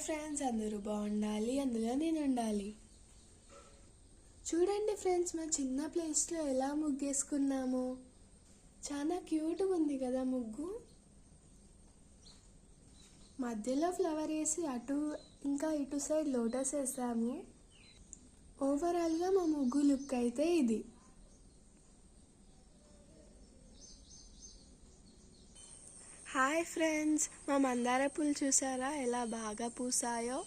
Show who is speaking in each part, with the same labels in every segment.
Speaker 1: Friends, అందరూ బాగుండాలి, అందులో నేను ఉండాలి. చూడండి ఫ్రెండ్స్, మా చిన్న ప్లేస్లో ఎలా ముగ్గేసుకున్నామో. చాలా క్యూట్గా ఉంది కదా ముగ్గు. మధ్యలో ఫ్లవర్ వేసి అటు ఇంకా ఇటు సైడ్ లోటస్ వేసాము. ఓవరాల్గా మా ముగ్గు లుక్ అయితే ఇది. హాయ్ ఫ్రెండ్స్, మా మందార పూలు చూసారా ఎలా బాగా పూసాయో.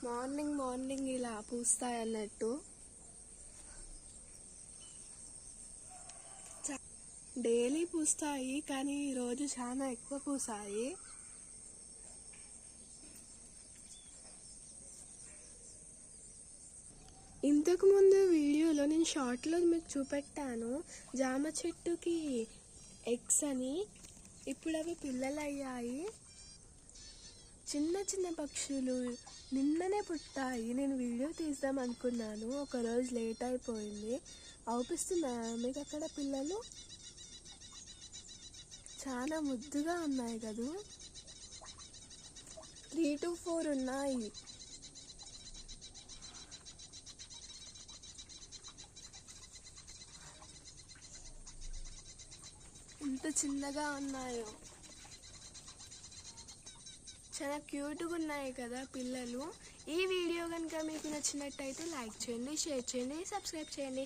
Speaker 1: మార్నింగ్ మార్నింగ్ ఇలా పూస్తాయి అన్నట్టు. డైలీ పూస్తాయి, కానీ ఈరోజు చాలా ఎక్కువ పూసాయి. ఇంతకుముందు వీడియోలో నేను షార్ట్లో మీకు చూపెట్టాను జామ చెట్టుకి ఎగ్స్ అని. ఇప్పుడు అవి పిల్లలు అయ్యాయి. చిన్న చిన్న పక్షులు నిన్ననే పుట్టాయి. నేను వీడియో తీద్దాం అనుకున్నాను, ఒకరోజు లేట్ అయిపోయింది. అవుపిస్తున్నాయా మీకు అక్కడ పిల్లలు? చాలా ముద్దుగా ఉన్నాయి కదా. 3 to 4 ఉన్నాయి. ఎంత చిన్నగా ఉన్నాయో, చాలా క్యూట్గా ఉన్నాయి కదా పిల్లలు. ఈ వీడియో కనుక మీకు నచ్చినట్టయితే లైక్ చేయండి, షేర్ చేయండి, సబ్స్క్రైబ్ చేయండి.